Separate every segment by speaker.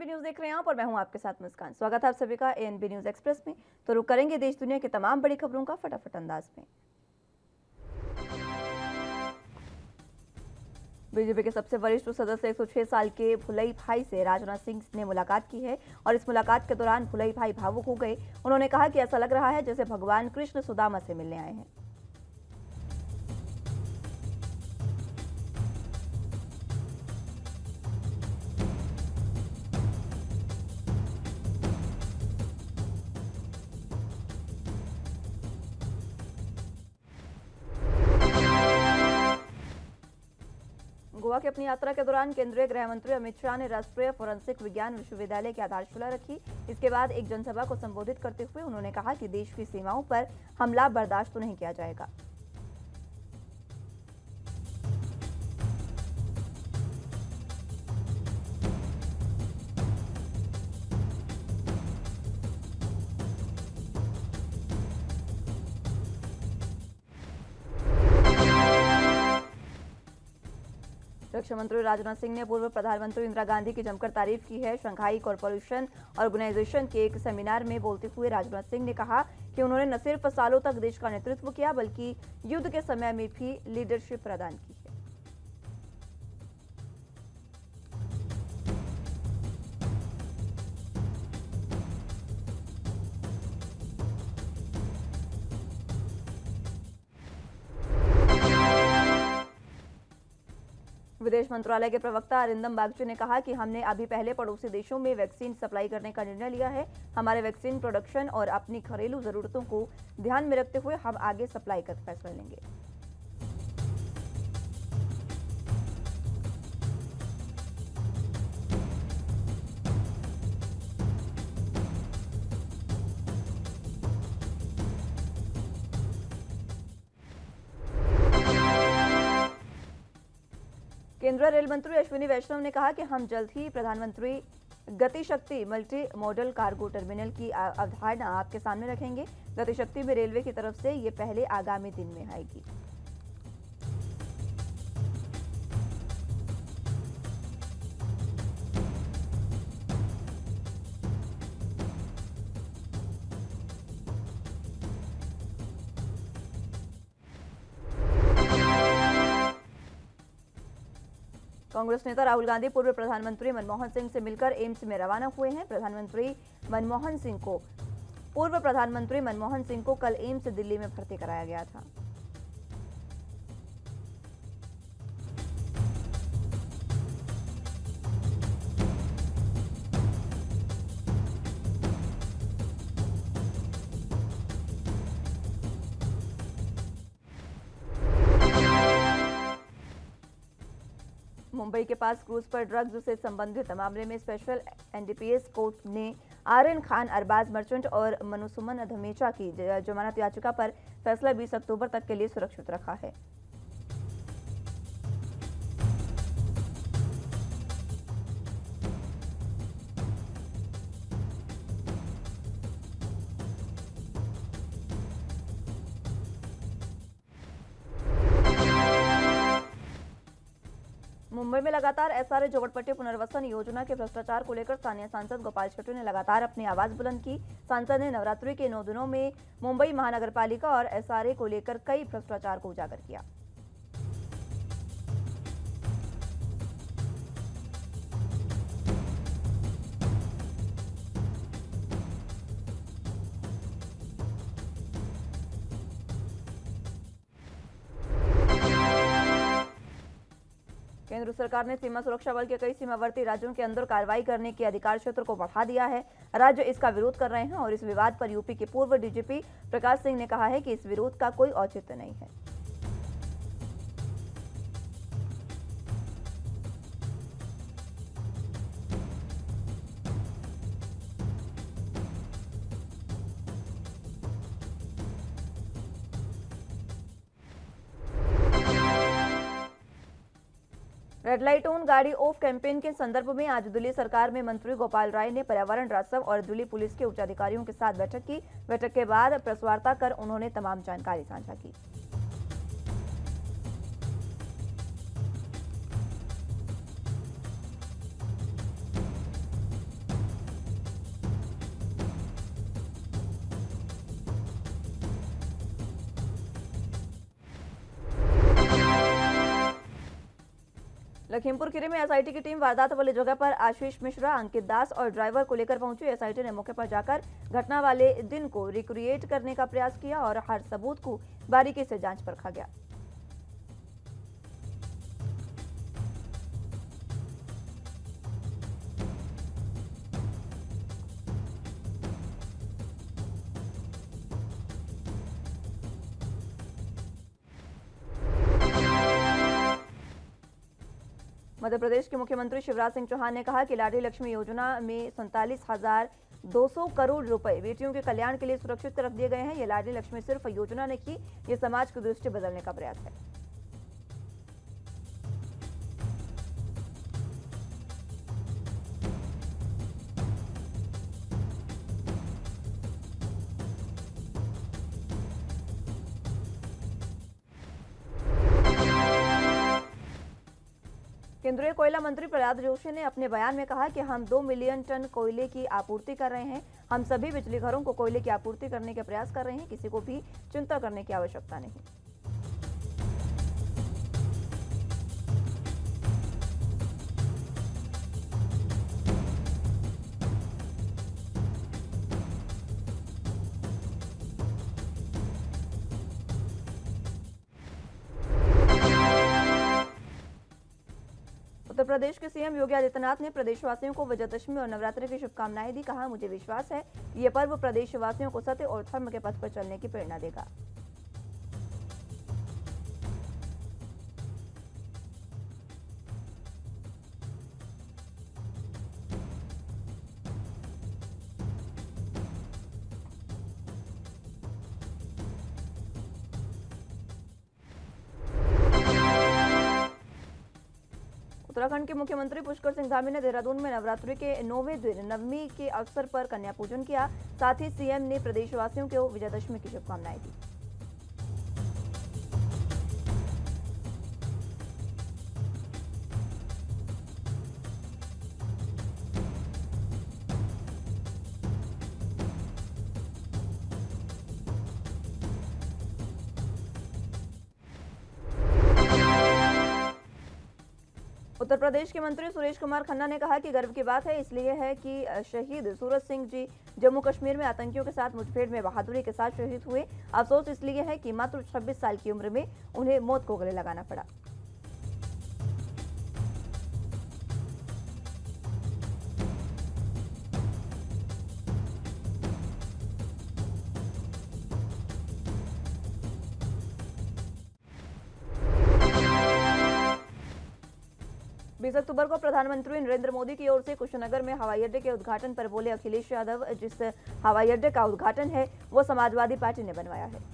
Speaker 1: ANB news देख रहे हैं आप और मैं हूं आपके साथ मुस्कान। स्वागत है आप सभी का एएनबी न्यूज एक्सप्रेस में। तो रुक करेंगे देश दुनिया की तमाम बड़ी खबरों का फटाफट अंदाज में। बीजेपी के सबसे वरिष्ठ सदस्य 106 साल के भुलई भाई से राजनाथ सिंह ने मुलाकात की है और इस मुलाकात के दौरान भुलई भाई भावुक हो गए। उन्होंने कहा कि ऐसा लग रहा है जैसे भगवान कृष्ण सुदामा से मिलने आए हैं। गोवा की अपनी यात्रा के दौरान केंद्रीय गृह मंत्री अमित शाह ने राष्ट्रीय फोरेंसिक विज्ञान विश्वविद्यालय की आधारशिला रखी। इसके बाद एक जनसभा को संबोधित करते हुए उन्होंने कहा कि देश की सीमाओं पर हमला बर्दाश्त नहीं किया जाएगा। रक्षा मंत्री राजनाथ सिंह ने पूर्व प्रधानमंत्री इंदिरा गांधी की जमकर तारीफ की है। शंघाई कॉरपोरेशन ऑर्गेनाइजेशन के एक सेमिनार में बोलते हुए राजनाथ सिंह ने कहा कि उन्होंने न सिर्फ सालों तक देश का नेतृत्व किया बल्कि युद्ध के समय में भी लीडरशिप प्रदान की है। विदेश मंत्रालय के प्रवक्ता अरिंदम बागची ने कहा कि हमने अभी पहले पड़ोसी देशों में वैक्सीन सप्लाई करने का निर्णय लिया है। हमारे वैक्सीन प्रोडक्शन और अपनी घरेलू जरूरतों को ध्यान में रखते हुए हम आगे सप्लाई का फैसला लेंगे। केंद्रीय रेल मंत्री अश्विनी वैष्णव ने कहा कि हम जल्द ही प्रधानमंत्री गति शक्ति मल्टी मॉडल कार्गो टर्मिनल की अवधारणा आपके सामने रखेंगे। गति शक्ति में रेलवे की तरफ से ये पहले आगामी दिन में आएगी। कांग्रेस नेता राहुल गांधी पूर्व प्रधानमंत्री मनमोहन सिंह से मिलकर एम्स में रवाना हुए हैं। पूर्व प्रधानमंत्री मनमोहन सिंह को कल एम्स दिल्ली में भर्ती कराया गया था। मुंबई के पास क्रूज पर ड्रग्स से संबंधित मामले में स्पेशल एनडीपीएस कोर्ट ने आर्यन खान, अरबाज मर्चेंट और मनुसुमन धमेचा की जमानत याचिका पर फैसला 20 अक्टूबर तक के लिए सुरक्षित रखा है। मुंबई में लगातार एसआरए झोपड़पट्टी पुनर्वसन योजना के भ्रष्टाचार को लेकर स्थानीय सांसद गोपाल शेट्टी ने लगातार अपनी आवाज बुलंद की। सांसद ने नवरात्रि के 9 दिनों में मुंबई महानगरपालिका और एसआरए को लेकर कई भ्रष्टाचार को उजागर किया। केंद्र सरकार ने सीमा सुरक्षा बल के कई सीमावर्ती राज्यों के अंदर कार्रवाई करने के अधिकार क्षेत्र को बढ़ा दिया है। राज्य इसका विरोध कर रहे हैं और इस विवाद पर यूपी के पूर्व डीजीपी प्रकाश सिंह ने कहा है कि इस विरोध का कोई औचित्य नहीं है। रेड लाइट ऑन गाड़ी ऑफ कैंपेन के संदर्भ में आज दिल्ली सरकार में मंत्री गोपाल राय ने पर्यावरण, राजस्व और दिल्ली पुलिस के उच्च अधिकारियों के साथ बैठक की। बैठक के बाद प्रेस वार्ता कर उन्होंने तमाम जानकारी साझा की। लखीमपुर खीरी में एसआईटी की टीम वारदात वाली जगह पर आशीष मिश्रा, अंकित दास और ड्राइवर को लेकर पहुंची। एसआईटी ने मौके पर जाकर घटना वाले दिन को रिक्रिएट करने का प्रयास किया और हर सबूत को बारीकी से जांच परखा गया। मध्य प्रदेश के मुख्यमंत्री शिवराज सिंह चौहान ने कहा कि लाडली लक्ष्मी योजना में 47,200 करोड़ रुपए बेटियों के कल्याण के लिए सुरक्षित रख दिए गए हैं। ये लाडली लक्ष्मी सिर्फ योजना नहीं की, ये समाज की दृष्टि बदलने का प्रयास है। केंद्रीय कोयला मंत्री प्रहलाद जोशी ने अपने बयान में कहा कि हम 2 मिलियन टन कोयले की आपूर्ति कर रहे हैं। हम सभी बिजली घरों को कोयले की आपूर्ति करने के प्रयास कर रहे हैं। किसी को भी चिंता करने की आवश्यकता नहीं। उत्तर प्रदेश के सीएम योगी आदित्यनाथ ने प्रदेशवासियों को विजयदशमी और नवरात्रि की शुभकामनाएं दी। कहा, मुझे विश्वास है ये पर्व प्रदेशवासियों को सत्य और धर्म के पथ पर चलने की प्रेरणा देगा। उत्तराखंड के मुख्यमंत्री पुष्कर सिंह धामी ने देहरादून में नवरात्रि के 9वें दिन नवमी के अवसर पर कन्या पूजन किया। साथ ही सीएम ने प्रदेशवासियों को विजयदशमी की शुभकामनाएं दी। उत्तर प्रदेश के मंत्री सुरेश कुमार खन्ना ने कहा कि गर्व की बात है इसलिए है कि शहीद सूरज सिंह जी जम्मू कश्मीर में आतंकियों के साथ मुठभेड़ में बहादुरी के साथ शहीद हुए। अफसोस इसलिए है कि मात्र 26 साल की उम्र में उन्हें मौत को गले लगाना पड़ा। बीस अक्टूबर को प्रधानमंत्री नरेंद्र मोदी की ओर से कुशीनगर में हवाई अड्डे के उद्घाटन पर बोले अखिलेश यादव, जिस हवाई अड्डे का उद्घाटन है वो समाजवादी पार्टी ने बनवाया है।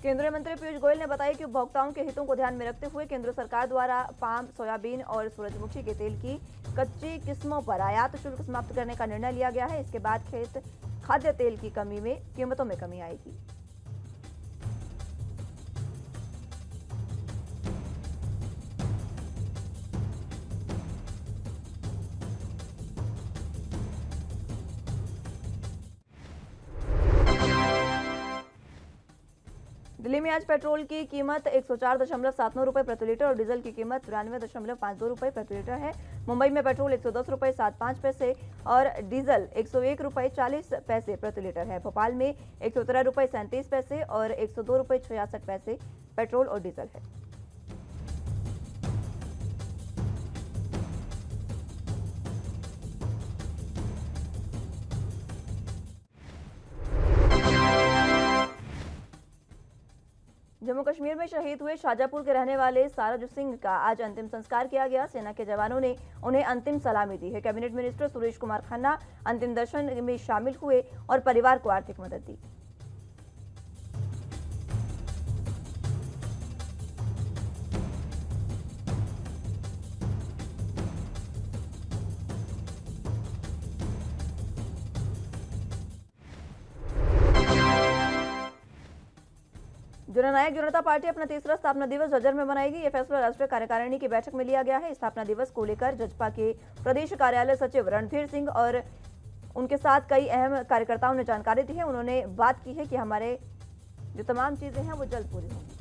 Speaker 1: केंद्रीय मंत्री पीयूष गोयल ने बताया कि उपभोक्ताओं के हितों को ध्यान में रखते हुए केंद्र सरकार द्वारा पाम, सोयाबीन और सूरजमुखी के तेल की कच्ची किस्मों पर आयात शुल्क समाप्त करने का निर्णय लिया गया है। इसके बाद खाद्य तेल की कीमतों में कमी आएगी। दिल्ली में आज पेट्रोल की कीमत 104.79 रुपए प्रति लीटर और डीजल की कीमत 93.52 रुपए प्रति लीटर है। मुंबई में पेट्रोल 110 रुपए 75 पैसे और डीजल 101 रुपए 40 पैसे प्रति लीटर है। भोपाल में 113 रुपए 37 पैसे और 102 रुपए 66 पैसे पेट्रोल और डीजल है। जम्मू कश्मीर में शहीद हुए शाजापुर के रहने वाले सारज सिंह का आज अंतिम संस्कार किया गया। सेना के जवानों ने उन्हें अंतिम सलामी दी है। कैबिनेट मिनिस्टर सुरेश कुमार खन्ना अंतिम दर्शन में शामिल हुए और परिवार को आर्थिक मदद दी। जननायक जनता पार्टी अपना तीसरा स्थापना दिवस झज्जर में मनाएगी। ये फैसला राष्ट्रीय कार्यकारिणी की बैठक में लिया गया है। स्थापना दिवस को लेकर जजपा के प्रदेश कार्यालय सचिव रणधीर सिंह और उनके साथ कई अहम कार्यकर्ताओं ने जानकारी दी है। उन्होंने बात की है कि हमारे जो तमाम चीजें हैं वो जल्द पूरी होंगी।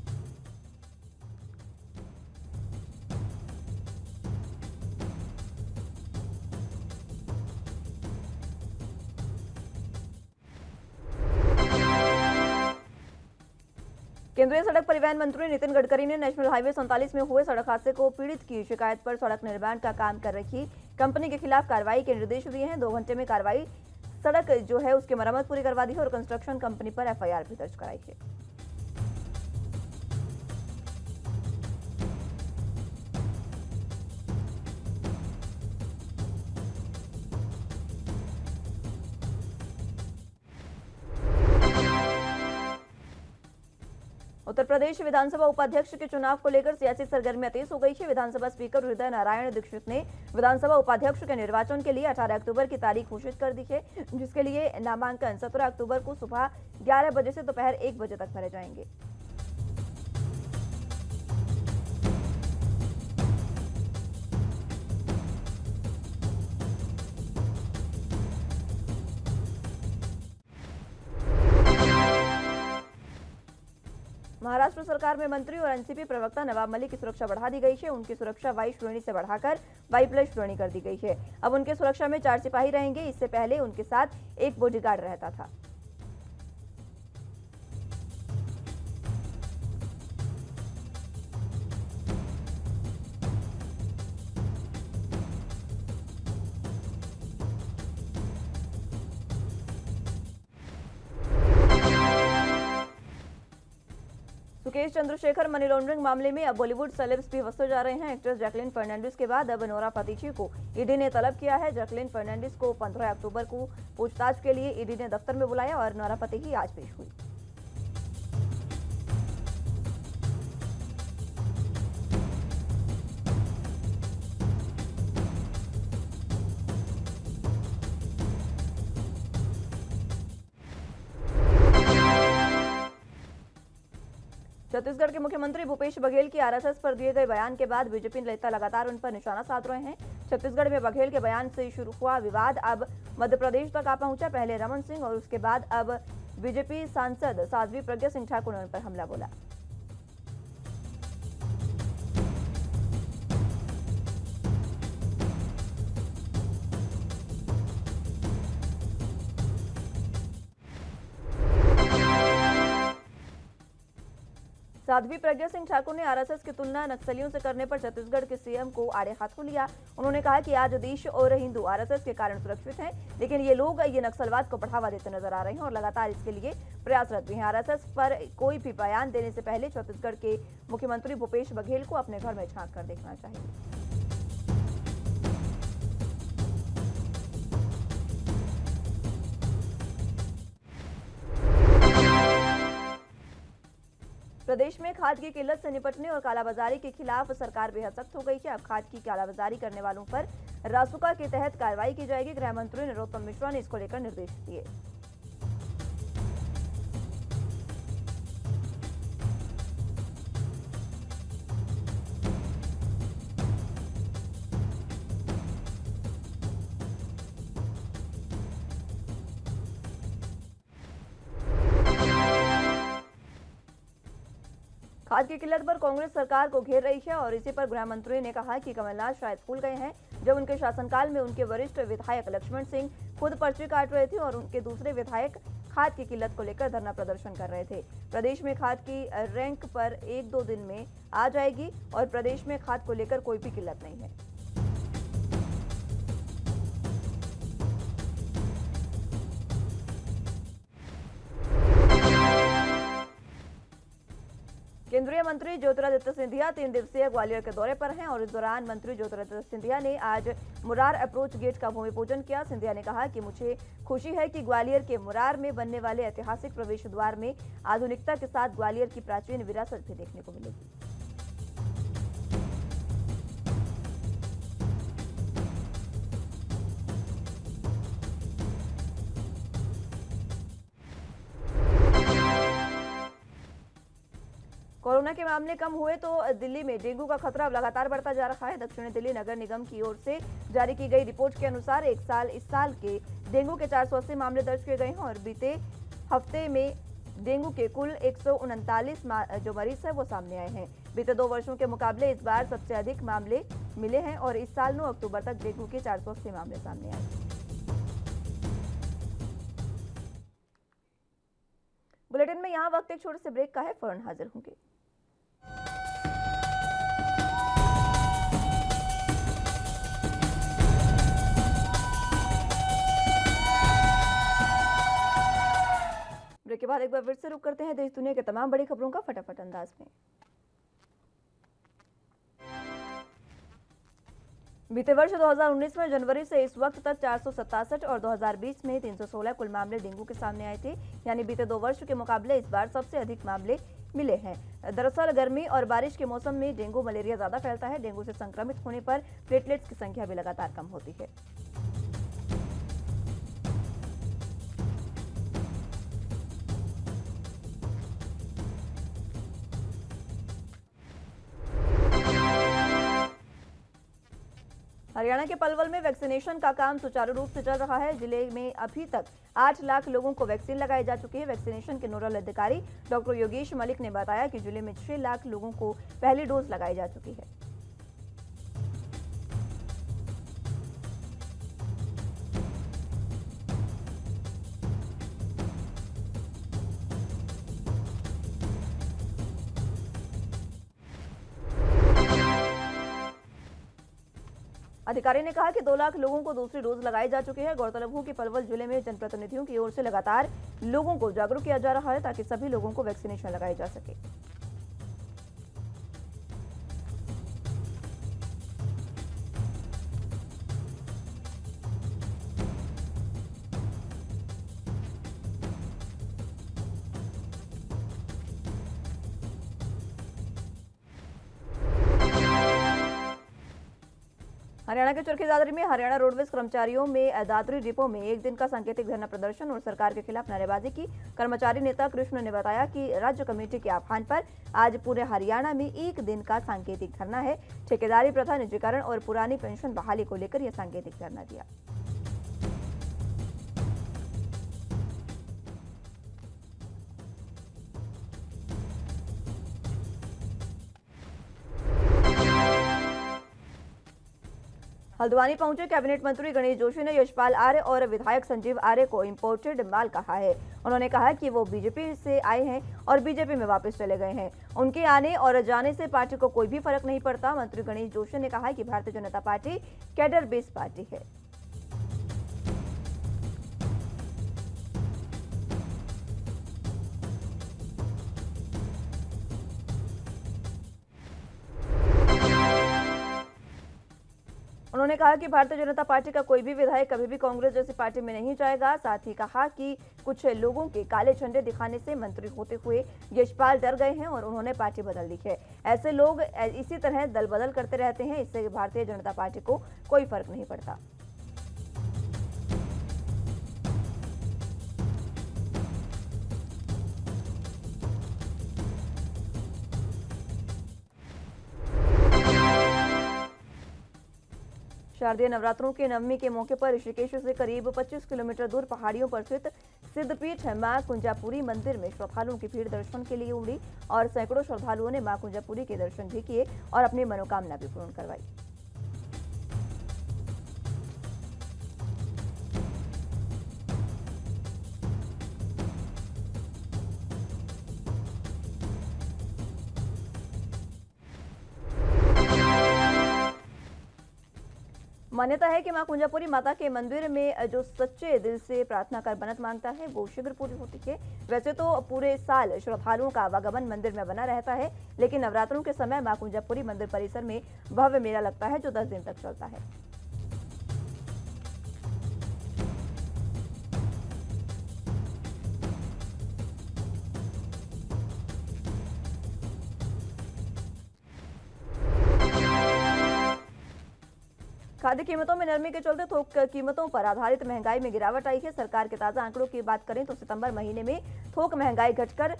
Speaker 1: केंद्रीय सड़क परिवहन मंत्री नितिन गडकरी ने नेशनल हाईवे 47 में हुए सड़क हादसे को पीड़ित की शिकायत पर सड़क निर्माण का काम कर रही कंपनी के खिलाफ कार्रवाई के निर्देश दिए हैं। 2 घंटे में कार्रवाई सड़क जो है उसकी मरम्मत पूरी करवा दी है और कंस्ट्रक्शन कंपनी पर एफआईआर भी दर्ज कराई है। उत्तर प्रदेश विधानसभा उपाध्यक्ष के चुनाव को लेकर सियासी सरगर्मियां तेज हो गई है। विधानसभा स्पीकर हृदय नारायण दीक्षित ने विधानसभा उपाध्यक्ष के निर्वाचन के लिए 18 अक्टूबर की तारीख घोषित कर दी है, जिसके लिए नामांकन 17 अक्टूबर को सुबह 11 बजे से दोपहर 1 बजे तक भरे जाएंगे। महाराष्ट्र सरकार में मंत्री और एनसीपी प्रवक्ता नवाब मलिक की सुरक्षा बढ़ा दी गई है। उनकी सुरक्षा वाई श्रेणी से बढ़ाकर वाई+ श्रेणी कर दी गई है। अब उनकी सुरक्षा में 4 सिपाही रहेंगे। इससे पहले उनके साथ एक बॉडीगार्ड रहता था। सुकेश चंद्रशेखर मनी लॉन्ड्रिंग मामले में अब बॉलीवुड सेलेब्स भी फंसते जा रहे हैं। एक्ट्रेस जैकलीन फर्नांडिस के बाद अब नोरा फतेही को ईडी ने तलब किया है। जैकलीन फर्नांडिस को 15 अक्टूबर को पूछताछ के लिए ईडी ने दफ्तर में बुलाया और नोरा फतेही आज पेश हुई। छत्तीसगढ़ के मुख्यमंत्री भूपेश बघेल की आरएसएस पर दिए गए बयान के बाद बीजेपी नेता लगातार उन पर निशाना साध रहे हैं। छत्तीसगढ़ में बघेल के बयान से शुरू हुआ विवाद अब मध्य प्रदेश तक आ पहुंचा। पहले रमन सिंह और उसके बाद अब बीजेपी सांसद साध्वी प्रज्ञा सिंह ठाकुर ने उन पर हमला बोला। साध्वी प्रज्ञा सिंह ठाकुर ने आरएसएस की तुलना नक्सलियों से करने पर छत्तीसगढ़ के सीएम को आड़े हाथों लिया। उन्होंने कहा कि आज देश और हिंदू आरएसएस के कारण सुरक्षित हैं, लेकिन ये लोग ये नक्सलवाद को बढ़ावा देते नजर आ रहे हैं और लगातार इसके लिए प्रयासरत भी हैं। आरएसएस पर कोई भी बयान देने से पहले छत्तीसगढ़ के मुख्यमंत्री भूपेश बघेल को अपने घर में झांक कर देखना चाहिए। प्रदेश में खाद की किल्लत से निपटने और कालाबाजारी के खिलाफ सरकार बेहद सख्त हो गई है। अब खाद की कालाबाजारी करने वालों पर रासुका के तहत कार्रवाई की जाएगी। गृह मंत्री नरोत्तम मिश्रा ने इसको लेकर निर्देश दिए। खाद की किल्लत पर कांग्रेस सरकार को घेर रही है और इसी पर गृह मंत्री ने कहा कि कमलनाथ शायद भूल गए हैं जब उनके शासनकाल में उनके वरिष्ठ विधायक लक्ष्मण सिंह खुद पर्ची काट रहे थे और उनके दूसरे विधायक खाद की किल्लत को लेकर धरना प्रदर्शन कर रहे थे। प्रदेश में खाद की रैंक पर 1-2 दिन में आ जाएगी और प्रदेश में खाद को लेकर कोई भी किल्लत नहीं है। केंद्रीय मंत्री ज्योतिरादित्य सिंधिया 3 दिवसीय ग्वालियर के दौरे पर हैं और इस दौरान मंत्री ज्योतिरादित्य सिंधिया ने आज मुरार अप्रोच गेट का भूमि पूजन किया। सिंधिया ने कहा कि मुझे खुशी है कि ग्वालियर के मुरार में बनने वाले ऐतिहासिक प्रवेश द्वार में आधुनिकता के साथ ग्वालियर की प्राचीन विरासत भी देखने को मिलेगी। कोरोना के मामले कम हुए तो दिल्ली में डेंगू का खतरा अब लगातार बढ़ता जा रहा है। दक्षिणी दिल्ली नगर निगम की ओर से जारी की गई रिपोर्ट के अनुसार इस साल के डेंगू के 480 मामले दर्ज किए गए हैं और बीते हफ्ते में डेंगू के कुल 139 जो मरीज है वो सामने आए हैं। बीते 2 वर्षों के मुकाबले इस बार सबसे अधिक मामले मिले हैं और इस साल 9 अक्टूबर तक डेंगू के 480 मामले सामने आए। बुलेटिन में यहाँ वक्त एक छोटे से ब्रेक का है, फौरन हाजिर होंगे। ब्रेक के बाद एक बार फिर से रुक करते हैं देश दुनिया के तमाम बड़ी खबरों का फटाफट अंदाज में। बीते वर्ष 2019 में जनवरी से इस वक्त तक 467 और 2020 में 316 कुल मामले डेंगू के सामने आए थे, यानी बीते 2 वर्ष के मुकाबले इस बार सबसे अधिक मामले मिले हैं। दरअसल गर्मी और बारिश के मौसम में डेंगू मलेरिया ज्यादा फैलता है। डेंगू से संक्रमित होने पर प्लेटलेट्स की संख्या भी लगातार कम होती है। हरियाणा के पलवल में वैक्सीनेशन का काम सुचारू रूप से चल रहा है। जिले में अभी तक 8 लाख लोगों को वैक्सीन लगाई जा चुकी है। वैक्सीनेशन के नोडल अधिकारी डॉक्टर योगेश मलिक ने बताया कि जिले में 6 लाख लोगों को पहली डोज लगाई जा चुकी है। अधिकारी ने कहा कि 2 लाख लोगों को दूसरी डोज लगाई जा चुकी है। गौरतलब हो कि पलवल जिले में जनप्रतिनिधियों की ओर से लगातार लोगों को जागरूक किया जा रहा है ताकि सभी लोगों को वैक्सीनेशन लगाई जा सके। हरियाणा के चरखी दादरी में हरियाणा रोडवेज कर्मचारियों में दादरी डिपो में एक दिन का सांकेतिक धरना प्रदर्शन और सरकार के खिलाफ नारेबाजी की। कर्मचारी नेता कृष्ण ने बताया कि राज्य कमेटी के आह्वान पर आज पूरे हरियाणा में एक दिन का सांकेतिक धरना है। ठेकेदारी प्रथा निजीकरण और पुरानी पेंशन बहाली को लेकर यह सांकेतिक धरना दिया। हल्द्वानी पहुंचे कैबिनेट मंत्री गणेश जोशी ने यशपाल आर्य और विधायक संजीव आर्य को इंपोर्टेड माल कहा है। उन्होंने कहा कि वो बीजेपी से आए हैं और बीजेपी में वापस चले गए हैं। उनके आने और जाने से पार्टी को कोई भी फर्क नहीं पड़ता। मंत्री गणेश जोशी ने कहा कि Bharatiya Janata party cadre based party है। उन्होंने कहा कि भारतीय जनता पार्टी का कोई भी विधायक कभी भी कांग्रेस जैसी पार्टी में नहीं जाएगा। साथ ही कहा कि कुछ लोगों के काले झंडे दिखाने से मंत्री होते हुए यशपाल डर गए हैं और उन्होंने पार्टी बदल दी है। ऐसे लोग इसी तरह दल बदल करते रहते हैं, इससे भारतीय जनता पार्टी को कोई फर्क नहीं पड़ता। शारदीय नवरात्रों के नवमी के मौके पर ऋषिकेश से करीब 25 किलोमीटर दूर पहाड़ियों पर स्थित सिद्धपीठ मां कुंजापुरी मंदिर में श्रद्धालुओं की भीड़ दर्शन के लिए उमड़ी और सैकड़ों श्रद्धालुओं ने मां कुंजापुरी के दर्शन भी किए और अपनी मनोकामना भी पूर्ण करवाई। मान्यता है कि मां कुंजापुरी माता के मंदिर में जो सच्चे दिल से प्रार्थना कर मन्नत मांगता है वो शीघ्र पूरी होती है। वैसे तो पूरे साल श्रद्धालुओं का आवागमन मंदिर में बना रहता है, लेकिन नवरात्रों के समय मां कुंजापुरी मंदिर परिसर में भव्य मेला लगता है जो 10 दिन तक चलता है। खाद्य कीमतों में नरमी के चलते थोक कीमतों पर आधारित महंगाई में गिरावट आई है। सरकार के ताजा आंकड़ों की बात करें तो सितंबर महीने में थोक महंगाई घटकर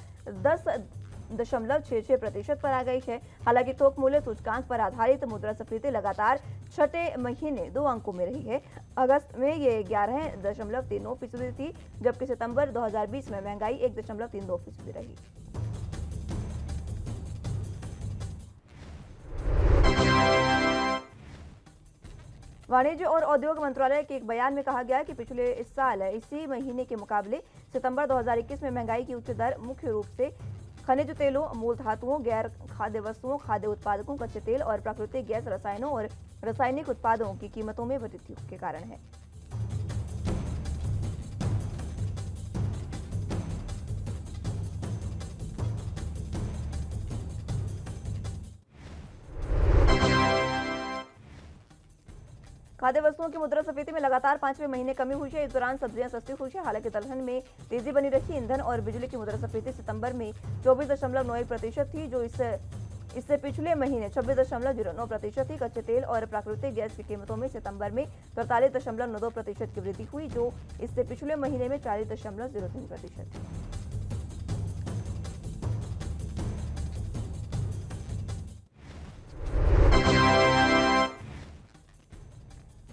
Speaker 1: 4.66% पर आ गई है। हालांकि थोक मूल्य सूचकांक पर आधारित मुद्रास्फीति लगातार छठे महीने 2 अंकों में रही है। अगस्त में ये 11.39% थी, जबकि सितंबर 2020 में महंगाई 1.32% रही। वाणिज्य और उद्योग मंत्रालय के एक बयान में कहा गया कि पिछले इस साल इसी महीने के मुकाबले सितंबर 2021 में महंगाई की उच्च दर मुख्य रूप से खनिज तेलों, मूल धातुओं, गैर खाद्य वस्तुओं, खाद्य उत्पादकों, कच्चे तेल और प्राकृतिक गैस, रसायनों और रासायनिक उत्पादों की कीमतों में वृद्धि के कारण है। खाद्य वस्तुओं की मुद्रास्फीति में लगातार 5वें महीने कमी हुई है। इस दौरान सब्जियां सस्ती हुई है। हालांकि दलहन में तेजी बनी रही। ईंधन और बिजली की मुद्रास्फीति सितंबर में 24.91% थी, जो इससे पिछले महीने 26.09% थी। कच्चे तेल और प्राकृतिक गैस की कीमतों में सितंबर में 43.92% की वृद्धि हुई, जो इससे पिछले महीने में 40.03% थी।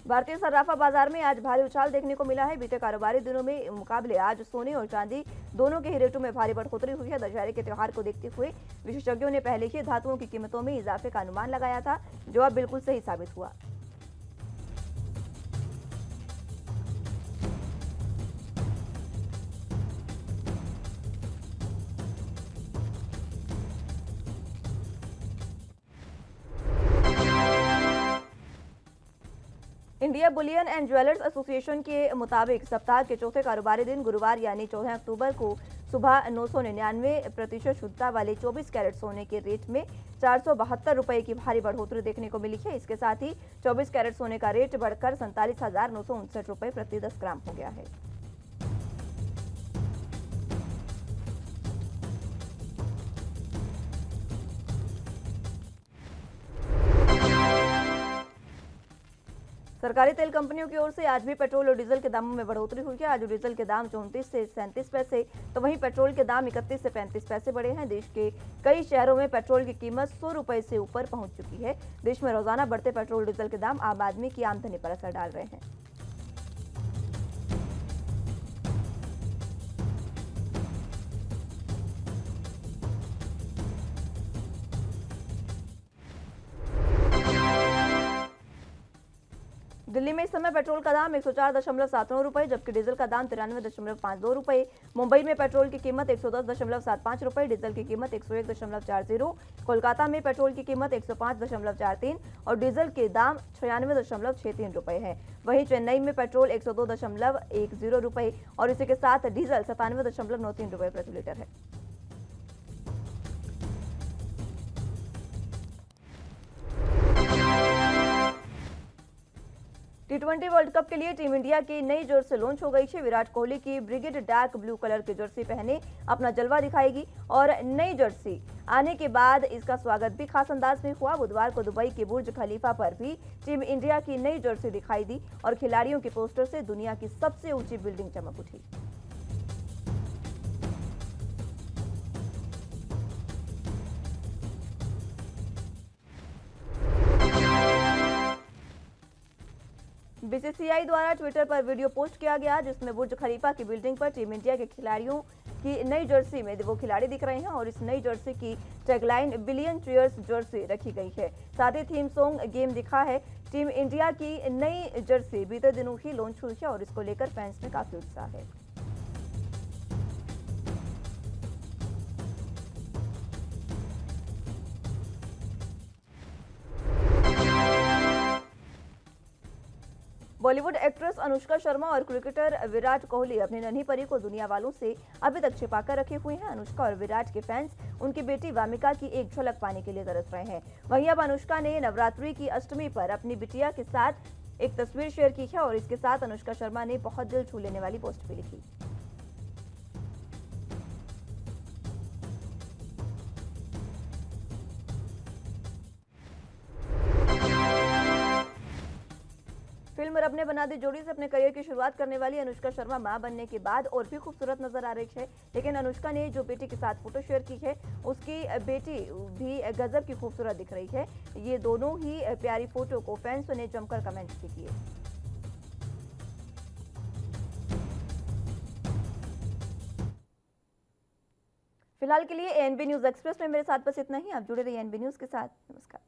Speaker 1: भारतीय सर्राफा बाजार में आज भारी उछाल देखने को मिला है। बीते कारोबारी दिनों में मुकाबले आज सोने और चांदी दोनों के ही रेटों में भारी बढ़ोतरी हुई है। दशहरे के त्योहार को देखते हुए विशेषज्ञों ने पहले ही धातुओं की कीमतों में इजाफे का अनुमान लगाया था, जो अब बिल्कुल सही साबित हुआ। India Boolean and jewellers association के मुताबिक सप्ताह के चौथे कारोबारी दिन गुरुवार यानी 14 अक्टूबर को सुबह 999% शुद्धता वाले 24 कैरेट सोने के रेट में 472 रुपए की भारी बढ़ोतरी देखने को मिली है। इसके साथ ही 24 कैरेट सोने का रेट बढ़कर 47,959 रुपए प्रति 10 ग्राम हो गया है। सरकारी तेल कंपनियों की ओर से आज भी पेट्रोल और डीजल के दामों में बढ़ोतरी हुई है। आज डीजल के दाम 34 से 37 पैसे, तो वहीं पेट्रोल के दाम 31 से 35 पैसे बढ़े हैं। देश के कई शहरों में पेट्रोल की कीमत 100 रुपए से ऊपर पहुंच चुकी है। देश में रोजाना बढ़ते पेट्रोल डीजल के दाम आम आदमी की आमदनी पर असर डाल रहे हैं। दिल्ली में इस समय पेट्रोल का दाम 104.79 रुपए, जबकि डीजल का दाम 93.52 रुपए। मुंबई में पेट्रोल की कीमत 110.75 रुपए, डीजल की कीमत 101.40। कोलकाता में पेट्रोल की कीमत 105.43 और डीजल के दाम 96.63 रुपए है। वहीं चेन्नई में पेट्रोल 102.10 रुपए और इसी के साथ डीजल 97.93 रुपए प्रति लीटर है। T20 वर्ल्ड कप के लिए टीम इंडिया की नई जर्सी लॉन्च हो गई है। विराट कोहली की ब्रिगेड डार्क ब्लू कलर की जर्सी पहने अपना जलवा दिखाएगी और नई जर्सी आने के बाद इसका स्वागत भी खास अंदाज में हुआ। बुधवार को दुबई के बुर्ज खलीफा पर भी टीम इंडिया की नई जर्सी दिखाई दी और खिलाड़ियों के पोस्टर से दुनिया की सबसे ऊंची बिल्डिंग चमक उठी। बीसीसीआई द्वारा ट्विटर पर वीडियो पोस्ट किया गया, जिसमें बुर्ज खलीफा की बिल्डिंग पर टीम इंडिया के खिलाड़ियों की नई जर्सी में वो खिलाड़ी दिख रहे हैं और इस नई जर्सी की टैगलाइन बिलियन चीयर्स जर्सी रखी गई है। साथ ही थीम सॉन्ग गेम दिखा है। टीम इंडिया की नई जर्सी बीते दिनों ही लॉन्च हुई है और इसको लेकर फैंस में काफी उत्साह है। बॉलीवुड एक्ट्रेस अनुष्का शर्मा और क्रिकेटर विराट कोहली अपनी नन्ही परी को दुनिया वालों से अभी तक छिपाकर रखे हुए हैं। अनुष्का और विराट के फैंस उनकी बेटी वामिका की एक झलक पाने के लिए तरस रहे हैं। वहीं अब अनुष्का ने नवरात्रि की अष्टमी पर अपनी बिटिया के साथ एक तस्वीर शेयर की है और इसके साथ अनुष्का शर्मा ने बहुत दिल छू लेने वाली पोस्ट भी लिखी। फिल्म उम्र अपने बना दी जोड़ी से अपने करियर की शुरुआत करने वाली अनुष्का शर्मा मां बनने के बाद और भी खूबसूरत नजर आ रही है। लेकिन अनुष्का ने जो बेटी के साथ फोटो शेयर की है, उसकी बेटी भी गजब की खूबसूरत दिख रही है। ये दोनों ही प्यारी फोटो को फैंस ने जमकर कमेंट भी किए। फिलहाल के लिए एएनबी न्यूज एक्सप्रेस में मेरे साथ बस इतना ही। आप जुड़े रहिए एएनबी न्यूज के साथ। नमस्कार।